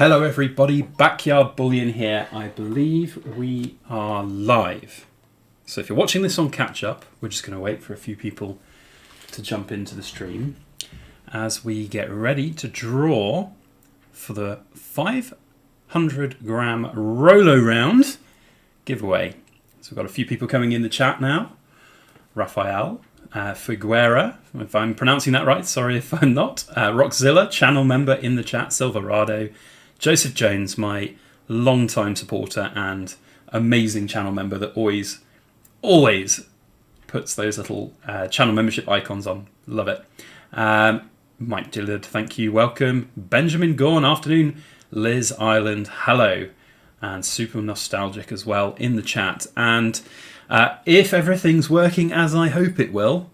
Hello everybody, Backyard Bullion here. I believe we are live. So if you're watching this on catch up, we're just going to wait for a few people to jump into the stream as we get ready to draw for the 500 gram Rolo round giveaway. So we've got a few people coming in the chat now. Rafael, Figuera, if I'm pronouncing that right, sorry if I'm not. Rockzilla, channel member in the chat. Silverado, Joseph Jones, my long-time supporter and amazing channel member that always puts those little channel membership icons on. Love it. Mike Dillard, thank you, welcome. Benjamin Gorn, afternoon. Liz Island, hello. And super nostalgic as well in the chat. And if everything's working as I hope it will,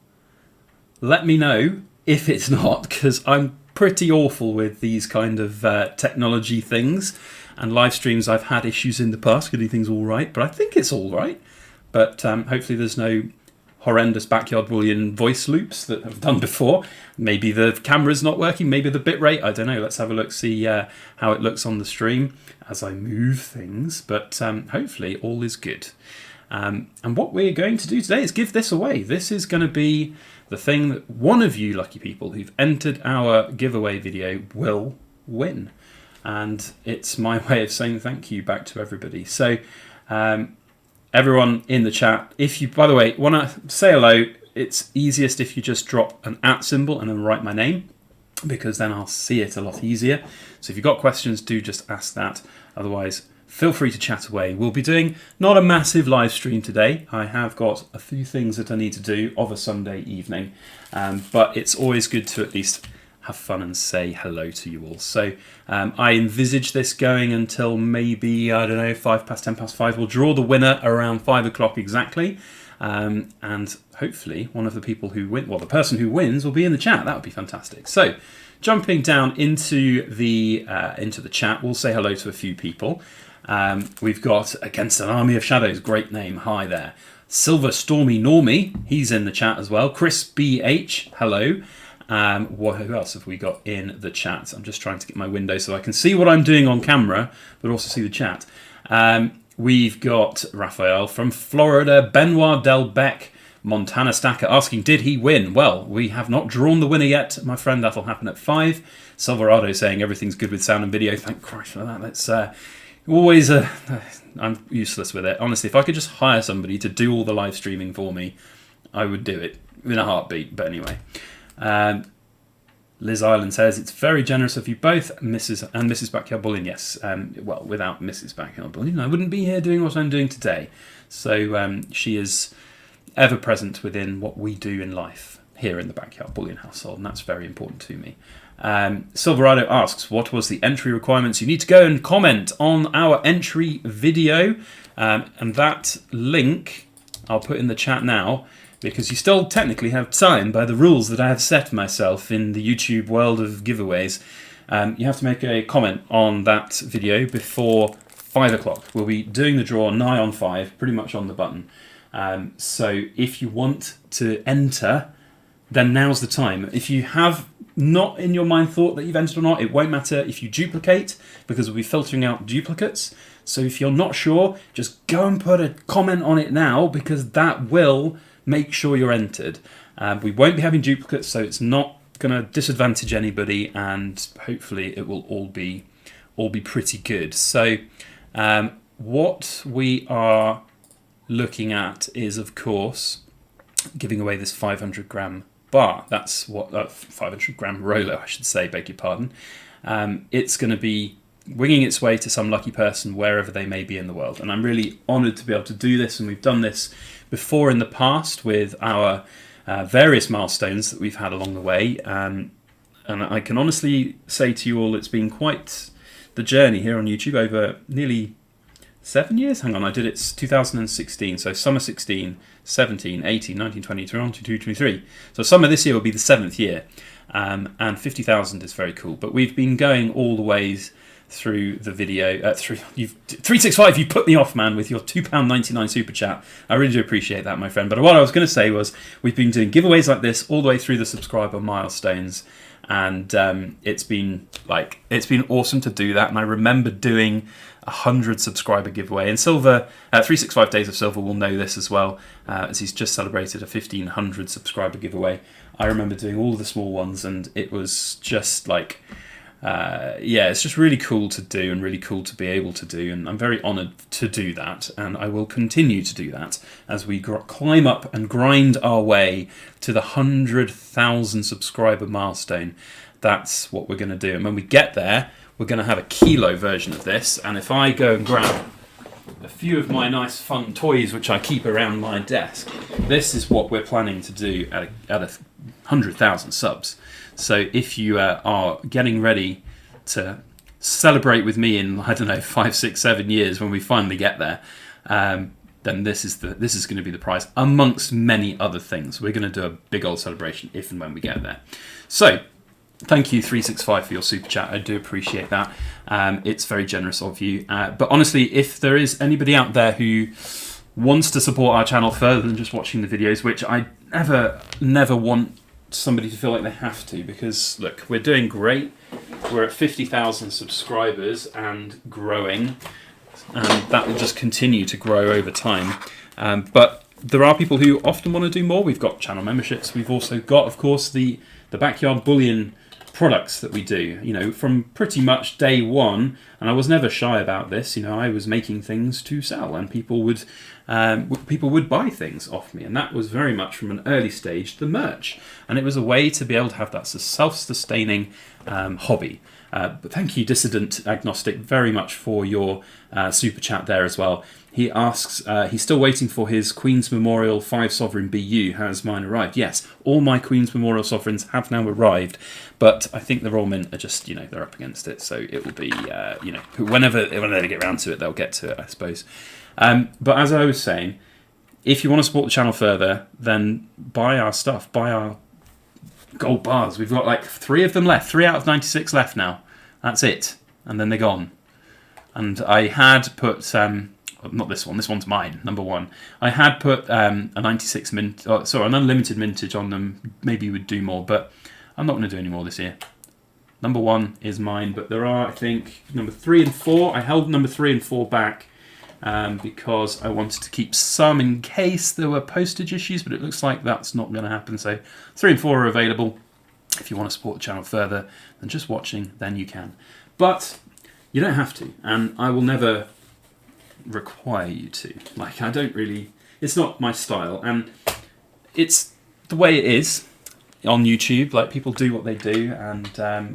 let me know if it's not, because I'm pretty awful with these kind of technology things. And live streams, I've had issues in the past getting things all right, but I think it's all right. But hopefully there's no horrendous Backyard Bullion voice loops that I've done before. Maybe the camera's not working, maybe the bitrate, I don't know. Let's have a look, see how it looks on the stream as I move things. But hopefully all is good. And what we're going to do today is give this away. This is going to be the thing that one of you lucky people who've entered our giveaway video will win. And it's my way of saying thank you back to everybody. So everyone in the chat, if you, by the way, want to say hello, it's easiest if you just drop an @ symbol and then write my name, because then I'll see it a lot easier. So if you've got questions, do just ask that. Otherwise, feel free to chat away. We'll be doing not a massive live stream today. I have got a few things that I need to do of a Sunday evening, but it's always good to at least have fun and say hello to you all. So I envisage this going until maybe, I don't know, 5 past 10 past 5. We'll draw the winner around 5 o'clock exactly. And hopefully one of the people who win, well, the person who wins will be in the chat. That would be fantastic. So jumping down into the chat, we'll say hello to a few people. We've got Against an Army of Shadows, great name, hi there. Silver Stormy Normie, he's in the chat as well. Chris BH, hello. Who else have we got in the chat? I'm just trying to get my window so I can see what I'm doing on camera, but also see the chat. We've got Raphael from Florida, Benoit Delbec, Montana Stacker asking, did he win? Well, we have not drawn the winner yet, my friend. That'll happen at 5. Silverado saying everything's good with sound and video. Thank Christ for that. That's always I'm useless with it. Honestly, if I could just hire somebody to do all the live streaming for me, I would do it in a heartbeat. But anyway. Liz Island says, it's very generous of you both, Mrs. and Mrs. Backyard Bullion. Yes, well, without Mrs. Backyard Bullion, I wouldn't be here doing what I'm doing today. So she is ever present within what we do in life here in the Backyard Bullion household, and that's very important to me. Silverado asks, what was the entry requirements? You need to go and comment on our entry video, and that link I'll put in the chat now, because you still technically have time by the rules that I have set myself in the YouTube world of giveaways. You have to make a comment on that video before 5 o'clock. We'll be doing the draw nigh on 5, pretty much on the button. So if you want to enter, then now's the time. If you have not in your mind thought that you've entered or not, it won't matter if you duplicate, because we'll be filtering out duplicates. So if you're not sure, just go and put a comment on it now, because that will make sure you're entered. We won't be having duplicates, so it's not going to disadvantage anybody, and hopefully it will all be pretty good. So what we are looking at is, of course, giving away this 500 gram bar. That's what 500 gram Rolo, I should say, beg your pardon. It's going to be winging its way to some lucky person wherever they may be in the world, and I'm really honoured to be able to do this. And we've done this before in the past with our various milestones that we've had along the way, and I can honestly say to you all, it's been quite the journey here on YouTube over nearly 7 years. Hang on, I did it 2016, so summer 16, 17, 18, 19, 20, 21, 22, 23. So summer this year will be the 7th year, and 50,000 is very cool. But we've been going all the ways through the video. 365, you put me off, man, with your £2.99 super chat. I really do appreciate that, my friend. But what I was going to say was, we've been doing giveaways like this all the way through the subscriber milestones, and it's been awesome to do that. And I remember doing 100 subscriber giveaway. And Silver, 365 Days of Silver will know this as well, as he's just celebrated a 1,500 subscriber giveaway. I remember doing all the small ones, and it was just like, it's just really cool to do and really cool to be able to do. And I'm very honoured to do that, and I will continue to do that as we climb up and grind our way to the 100,000 subscriber milestone. That's what we're going to do. And when we get there, we're going to have a kilo version of this. And if I go and grab a few of my nice fun toys which I keep around my desk, this is what we're planning to do at 100,000 subs. So if you are getting ready to celebrate with me in, I don't know, 5, 6, 7 years when we finally get there, then this is going to be the prize, amongst many other things. We're going to do a big old celebration if and when we get there. So thank you, 365, for your super chat. I do appreciate that. It's very generous of you. But honestly, if there is anybody out there who wants to support our channel further than just watching the videos, which I never want somebody to feel like they have to, because look, we're doing great. We're at 50,000 subscribers and growing, and that will just continue to grow over time. But there are people who often want to do more. We've got channel memberships. We've also got, of course, the Backyard Bullion products that we do, from pretty much day one. And I was never shy about this. I was making things to sell, and people would buy things off me, and that was very much from an early stage the merch, and it was a way to be able to have that self-sustaining hobby. But thank you, Dissident Agnostic, very much for your super chat there as well. He asks, he's still waiting for his Queen's Memorial 5 Sovereign BU. Has mine arrived? Yes, all my Queen's Memorial Sovereigns have now arrived, but I think the Royal Mint are just, they're up against it, so it will be, whenever they get around to it, they'll get to it, I suppose. But as I was saying, if you want to support the channel further, then buy our stuff, buy our gold bars. We've got like 3 of them left, 3 out of 96 left now. That's it, and then they're gone. And I had put, not this one, this one's mine, number 1. I had put a 96 an unlimited mintage on them. Maybe you would do more, but I'm not going to do any more this year. Number 1 is mine, but there are, I think, number 3 and 4. I held number 3 and 4 back because I wanted to keep some in case there were postage issues, but it looks like that's not going to happen. So 3 and 4 are available. If you want to support the channel further than just watching, then you can. But you don't have to, and I will never require you to. Like, I don't really, it's not my style, and it's the way it is on YouTube. Like, people do what they do, and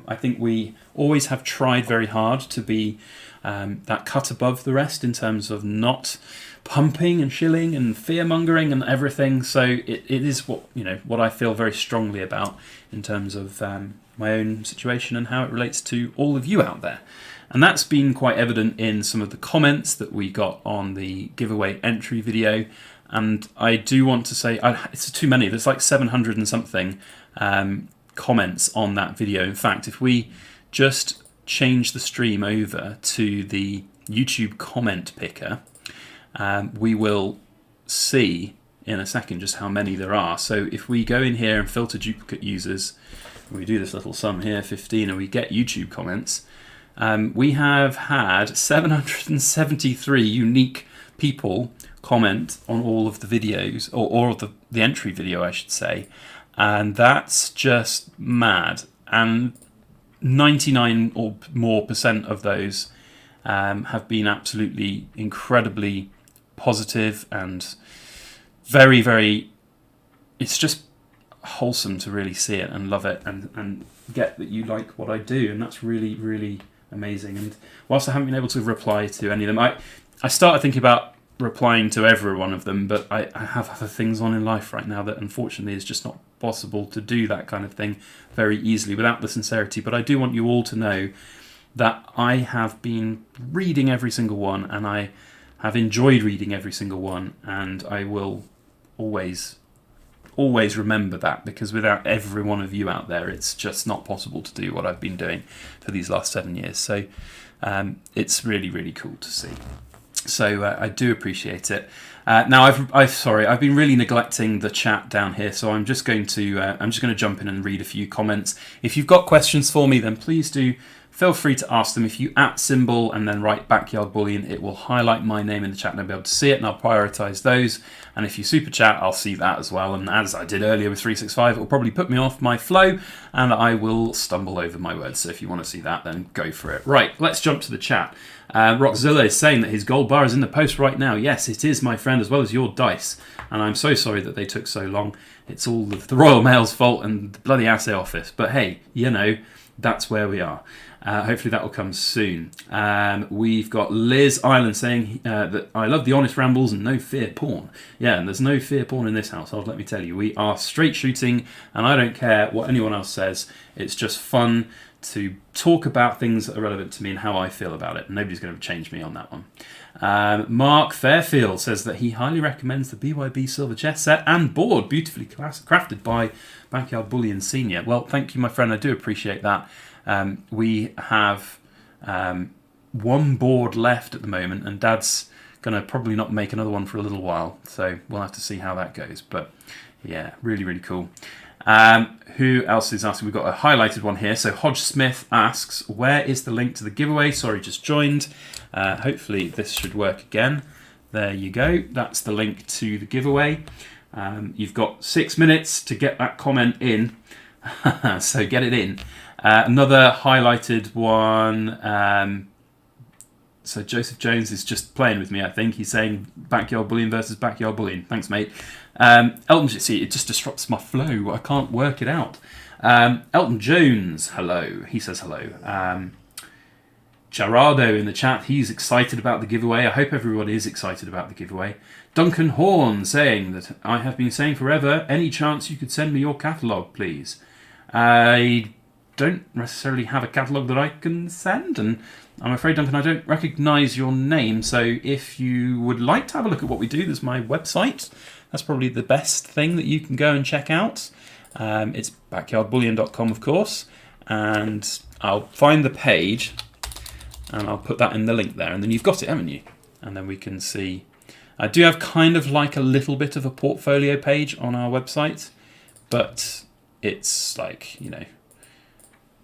I think we always have tried very hard to be that cut above the rest in terms of not pumping and shilling and fear-mongering and everything. So it is what I feel very strongly about in terms of my own situation and how it relates to all of you out there. And that's been quite evident in some of the comments that we got on the giveaway entry video. And I do want to say, it's too many. There's like 700 and something comments on that video. In fact, if we just change the stream over to the YouTube comment picker, we will see in a second just how many there are. So if we go in here and filter duplicate users, and we do this little sum here, 15, and we get YouTube comments, we have had 773 unique people comment on all of the videos, or the entry video, I should say, and that's just mad. And 99 or more % of those have been absolutely incredibly positive and very, very, it's just wholesome to really see it and love it and get that you like what I do, and that's really, really amazing. And whilst I haven't been able to reply to any of them, I started thinking about replying to every one of them, but I have other things on in life right now that unfortunately is just not possible to do that kind of thing very easily without the sincerity. But I do want you all to know that I have been reading every single one, and I have enjoyed reading every single one, and I will always remember that, because without every one of you out there, it's just not possible to do what I've been doing for these last 7 years. So it's really, really cool to see. So I do appreciate it. Now I've been really neglecting the chat down here, so I'm just going to jump in and read a few comments. If you've got questions for me, then please do feel free to ask them. If you @ and then write Backyard Bullion, it will highlight my name in the chat and I'll be able to see it, and I'll prioritise those. And if you super chat, I'll see that as well. And as I did earlier with 365, it will probably put me off my flow and I will stumble over my words. So if you want to see that, then go for it. Right, let's jump to the chat. Rockzilla is saying that his gold bar is in the post right now. Yes, it is, my friend, as well as your dice. And I'm so sorry that they took so long. It's all the Royal Mail's fault and the bloody assay office. But hey, that's where we are. Hopefully that will come soon. We've got Liz Island saying that I love the honest rambles and no fear porn. Yeah, and there's no fear porn in this household, let me tell you. We are straight shooting, and I don't care what anyone else says. It's just fun to talk about things that are relevant to me and how I feel about it. Nobody's going to change me on that one. Mark Fairfield says that he highly recommends the BYB Silver chess set and board, beautifully crafted by Backyard Bullion Senior. Well, thank you, my friend. I do appreciate that. We have one board left at the moment, and Dad's going to probably not make another one for a little while. So we'll have to see how that goes. But yeah, really, really cool. Who else is asking? We've got a highlighted one here. So Hodge Smith asks, where is the link to the giveaway? Sorry, just joined. Hopefully this should work again. There you go. That's the link to the giveaway. You've got 6 minutes to get that comment in. So get it in. Another highlighted one. So Joseph Jones is just playing with me, I think. He's saying Backyard Bullion versus Backyard Bullion. Thanks, mate. Elton, see, it just disrupts my flow. I can't work it out. Elton Jones, hello. He says hello. Gerardo in the chat, he's excited about the giveaway. I hope everyone is excited about the giveaway. Duncan Horn saying that I have been saying forever, any chance you could send me your catalogue, please? I don't necessarily have a catalogue that I can send, and I'm afraid, Duncan, I don't recognise your name, so if you would like to have a look at what we do, there's my website. That's probably the best thing that you can go and check out. It's backyardbullion.com, of course, and I'll find the page and I'll put that in the link there, and then you've got it, haven't you? And then we can see. I do have kind of like a little bit of a portfolio page on our website, but it's like,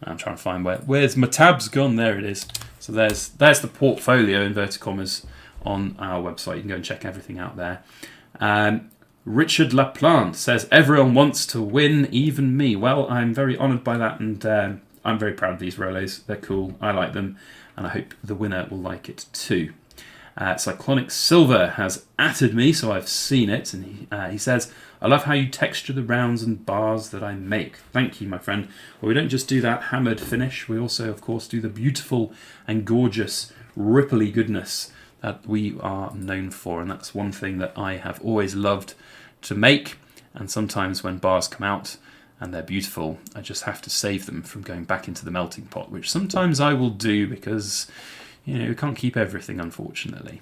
I'm trying to find where's my tabs gone? There it is. So there's the portfolio, inverted commas, on our website. You can go and check everything out there. Richard Laplante says, everyone wants to win, even me. Well, I'm very honoured by that, and I'm very proud of these Rolos. They're cool. I like them, and I hope the winner will like it too. Cyclonic Silver has atted me, so I've seen it, and he says, I love how you texture the rounds and bars that I make. Thank you, my friend. Well, we don't just do that hammered finish. We also, of course, do the beautiful and gorgeous ripply goodness that we are known for. And that's one thing that I have always loved to make. And sometimes when bars come out and they're beautiful, I just have to save them from going back into the melting pot, which sometimes I will do because, we can't keep everything, unfortunately.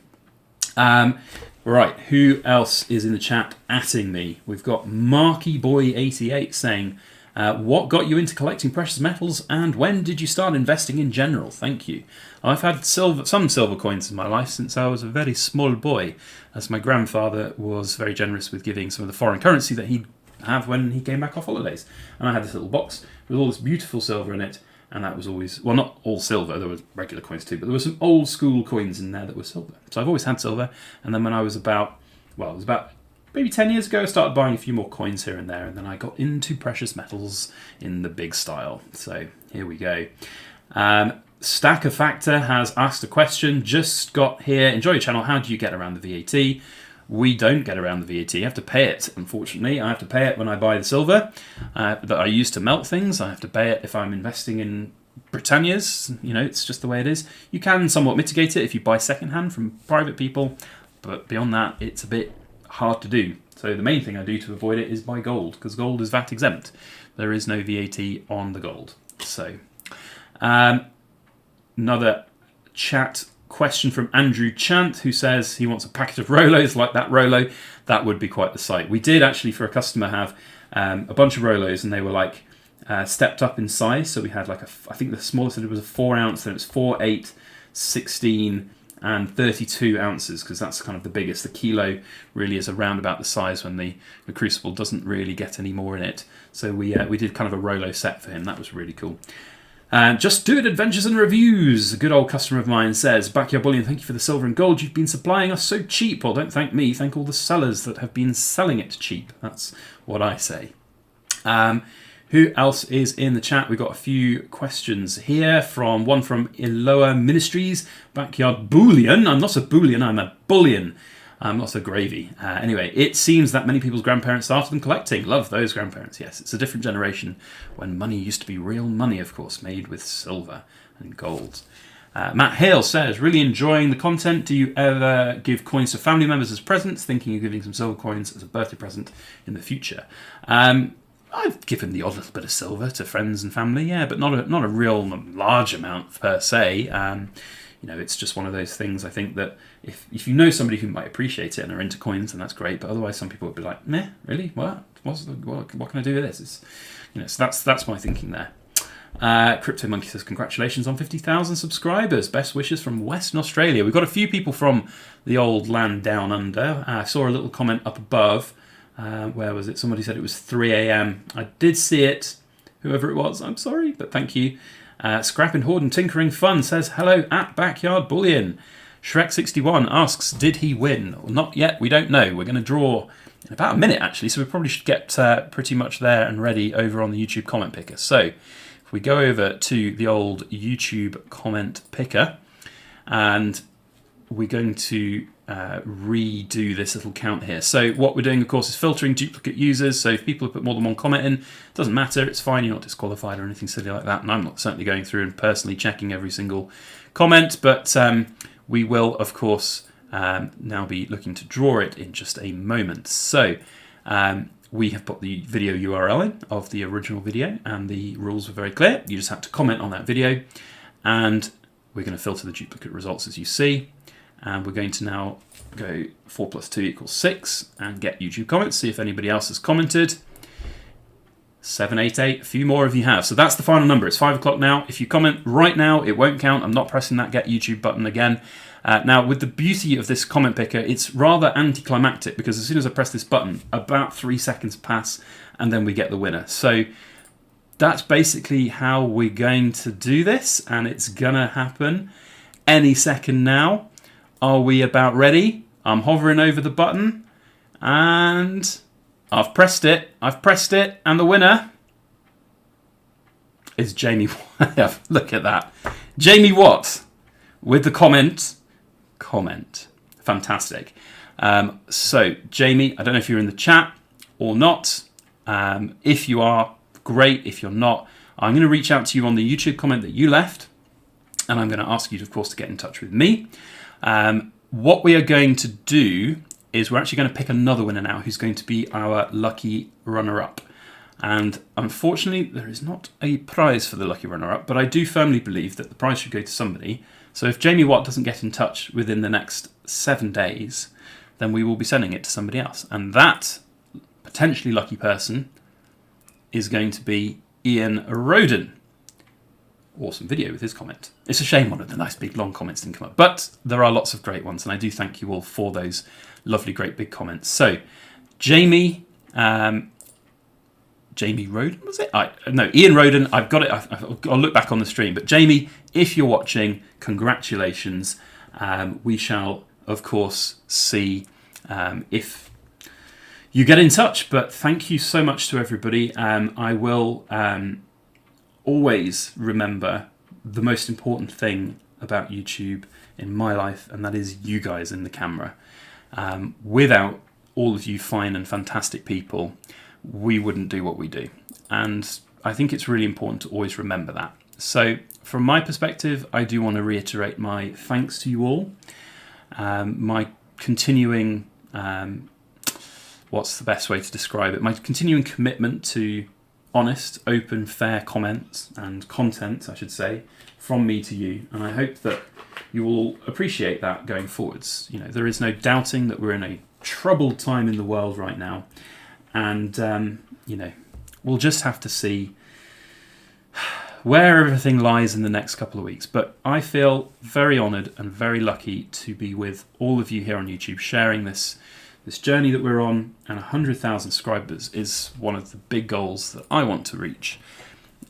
Right, who else is in the chat atting me? We've got MarkyBoy88 saying, what got you into collecting precious metals and when did you start investing in general? Thank you. I've had some silver coins in my life since I was a very small boy, as my grandfather was very generous with giving some of the foreign currency that he'd have when he came back off holidays. And I had this little box with all this beautiful silver in it, and that was always, well, not all silver, there were regular coins too, but there were some old school coins in there that were silver. So I've always had silver, and then when I was about maybe 10 years ago, I started buying a few more coins here and there, and then I got into precious metals in the big style. So here we go. Stacker Factor has asked a question, just got here, enjoy your channel, how do you get around the VAT? We don't get around the VAT. You have to pay it, unfortunately. I have to pay it when I buy the silver that I use to melt things. I have to pay it if I'm investing in Britannias. It's just the way it is. You can somewhat mitigate it if you buy secondhand from private people, but beyond that, it's a bit hard to do. So the main thing I do to avoid it is buy gold, because gold is VAT exempt. There is no VAT on the gold. So another chat question from Andrew Chant, who says he wants a packet of Rolos like that Rolo. That would be quite the sight. We did actually, for a customer, have a bunch of Rolos, and they were like stepped up in size. So we had I think the smallest was a 4 ounce, then it was 4, 8, 16, and 32 ounces, because that's kind of the biggest. The kilo really is around about the size when the crucible doesn't really get any more in it. So we did kind of a Rolo set for him. That was really cool. Just Do It Adventures and Reviews, a good old customer of mine, says, Backyard Bullion, thank you for the silver and gold you've been supplying us so cheap. Well, don't thank me, thank all the sellers that have been selling it cheap. That's what I say. Who else is in the chat? We've got a few questions here. One from Eloa Ministries. Backyard Bullion. I'm not a bullion, I'm a bullion. I'm not a gravy. Anyway, it seems that many people's grandparents started them collecting. Love those grandparents, yes. It's a different generation when money used to be real money, of course, made with silver and gold. Matt Hale says, really enjoying the content. Do you ever give coins to family members as presents? Thinking of giving some silver coins as a birthday present in the future. I've given the odd little bit of silver to friends and family, yeah, but not a real large amount per se. It's just one of those things. I think that if you know somebody who might appreciate it and are into coins, then that's great. But otherwise, some people would be like, meh, really? What can I do with this? So that's my thinking there. Crypto Monkey says, congratulations on 50,000 subscribers. Best wishes from Western Australia. We've got a few people from the old land down under. I saw a little comment up above. Where was it? Somebody said it was 3 a.m. I did see it. Whoever it was, I'm sorry, but thank you. Scrapping Hoard and Tinkering Fun says, hello at Backyard Bullion. Shrek61 asks, did he win? Well, not yet, we don't know. We're going to draw in about a minute, actually, so we probably should get pretty much there and ready over on the YouTube comment picker. So if we go over to the old YouTube comment picker, and we're going to redo this little count here. So what we're doing, of course, is filtering duplicate users. So if people have put more than one comment in, it doesn't matter, it's fine, you're not disqualified or anything silly like that. And I'm not certainly going through and personally checking every single comment, but we will, of course, now be looking to draw it in just a moment. So we have put the video URL in of the original video, and the rules were very clear. You just have to comment on that video, and we're going to filter the duplicate results as you see. And we're going to now go 4 + 2 = 6 and get YouTube comments, see if anybody else has commented. 788, a few more of you have. So that's the final number. It's 5 o'clock now. If you comment right now, it won't count. I'm not pressing that Get YouTube button again. Now, with the beauty of this comment picker, it's rather anticlimactic because as soon as I press this button, about 3 seconds pass and then we get the winner. So that's basically how we're going to do this, and it's going to happen any second now. Are we about ready? I'm hovering over the button and I've pressed it. And the winner is Jamie Watt. Look at that. Jamie Watt with the comment. Fantastic. So Jamie, I don't know if you're in the chat or not. If you are, great. If you're not, I'm going to reach out to you on the YouTube comment that you left, and I'm going to ask you, of course, to get in touch with me. What we are going to do is we're actually going to pick another winner now who's going to be our lucky runner-up. And unfortunately, there is not a prize for the lucky runner-up, but I do firmly believe that the prize should go to somebody. So if Jamie Watt doesn't get in touch within the next 7 days, then we will be sending it to somebody else. And that potentially lucky person is going to be Ian Roden. Awesome video with his comment. It's a shame one of the nice big long comments didn't come up, but there are lots of great ones, and I do thank you all for those lovely great big comments. So Jamie Roden, was it? No, Ian Roden, I've got it. I'll look back on the stream, but Jamie, if you're watching, congratulations. We shall, of course, see if you get in touch, but thank you so much to everybody. I will always remember the most important thing about YouTube in my life, and that is you guys in the camera. Without all of you fine and fantastic people, we wouldn't do what we do. And I think it's really important to always remember that. So from my perspective, I do want to reiterate my thanks to you all. My continuing, what's the best way to describe it? My continuing commitment to honest, open, fair comments and content, I should say, from me to you. And I hope that you will appreciate that going forwards. You know, there is no doubting that we're in a troubled time in the world right now. And, you know, we'll just have to see where everything lies in the next couple of weeks. But I feel very honoured and very lucky to be with all of you here on YouTube, sharing this journey that we're on. And 100,000 subscribers is one of the big goals that I want to reach.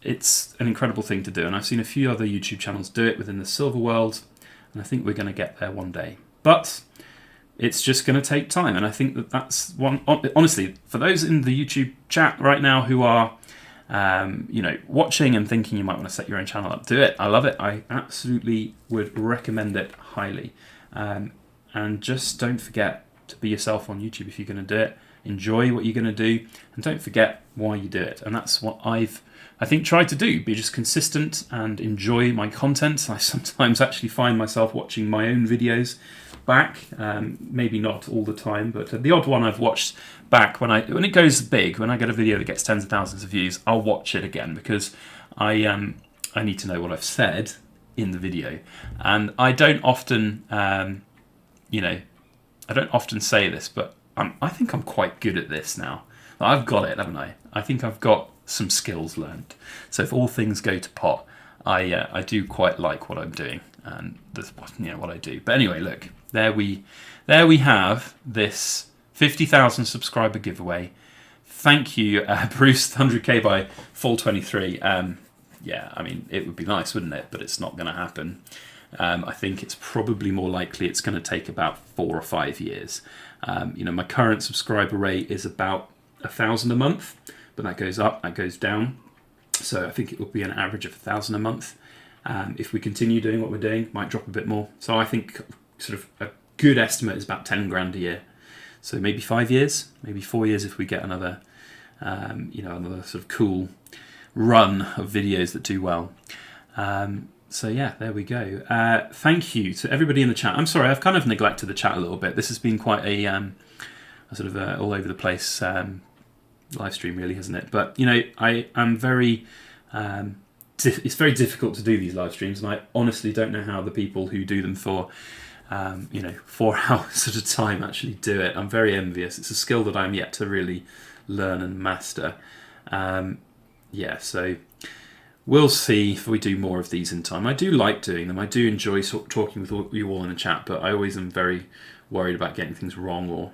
It's an incredible thing to do, and I've seen a few other YouTube channels do it within the silver world, and I think we're going to get there one day. But it's just going to take time, and I think that that's one. Honestly, for those in the YouTube chat right now who are, watching and thinking you might want to set your own channel up, do it. I love it. I absolutely would recommend it highly. And just don't forget to be yourself on YouTube if you're going to do it. Enjoy what you're going to do, and don't forget why you do it. And that's what I think tried to do, be just consistent and enjoy my content. I sometimes actually find myself watching my own videos back, maybe not all the time, but the odd one I've watched back when it goes big, when I get a video that gets tens of thousands of views, I'll watch it again because I need to know what I've said in the video. And I don't often, I don't often say this, but I think I'm quite good at this now. I've got it, haven't I? I think I've got some skills learned. So if all things go to pot, I do quite like what I'm doing, and that's what I do. But anyway, look, there we have this 50,000 subscriber giveaway. Thank you, Bruce, 100k by fall 23. Yeah, I mean, it would be nice, wouldn't it? But it's not going to happen. I think it's probably more likely it's going to take about 4 or 5 years. My current subscriber rate is about 1,000 a month, but that goes up, that goes down. So I think it will be an average of 1,000 a month. If we continue doing what we're doing, it might drop a bit more. So I think sort of a good estimate is about 10 grand a year. So maybe 5 years, maybe 4 years if we get another, another sort of cool run of videos that do well. So yeah, there we go. Thank you to everybody in the chat. I'm sorry, I've kind of neglected the chat a little bit. This has been quite a sort of all over the place live stream, really, hasn't it? But I am very. It's very difficult to do these live streams, and I honestly don't know how the people who do them for 4 hours at a time actually do it. I'm very envious. It's a skill that I'm yet to really learn and master. So we'll see if we do more of these in time. I do like doing them. I do enjoy talking with you all in the chat, but I always am very worried about getting things wrong, or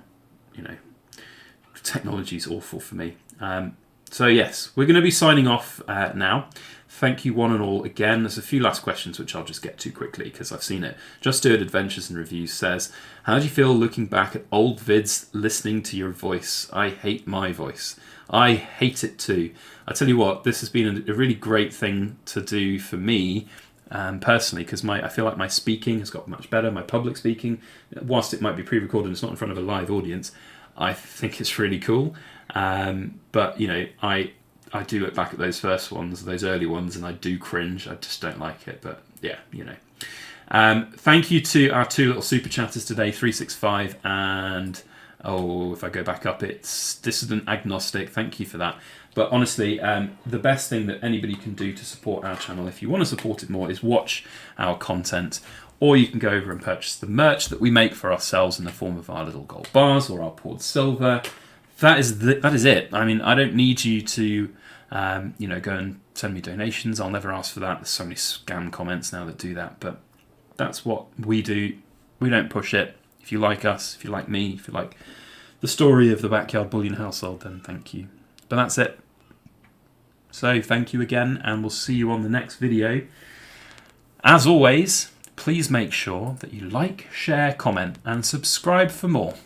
technology's awful for me. So yes, we're going to be signing off now. Thank you one and all again. There's a few last questions which I'll just get to quickly because I've seen it. Just Do It Adventures and Reviews says, how do you feel looking back at old vids listening to your voice? I hate my voice. I hate it too. I tell you what, this has been a really great thing to do for me personally, because I feel like my speaking has got much better, my public speaking. Whilst it might be pre-recorded and it's not in front of a live audience, I think it's really cool. But I do look back at those first ones, those early ones, and I do cringe. I just don't like it. But yeah, Thank you to our 2 little super chatters today, 365 and if I go back up, it's Dissident Agnostic. Thank you for that. But honestly, the best thing that anybody can do to support our channel, if you want to support it more, is watch our content. Or you can go over and purchase the merch that we make for ourselves in the form of our little gold bars or our poured silver. That is it. I mean, I don't need you to, go and send me donations. I'll never ask for that. There's so many scam comments now that do that. But that's what we do. We don't push it. If you like us, if you like me, if you like the story of the Backyard Bullion household, then thank you. But that's it. So thank you again, and we'll see you on the next video. As always, please make sure that you like, share, comment, and subscribe for more.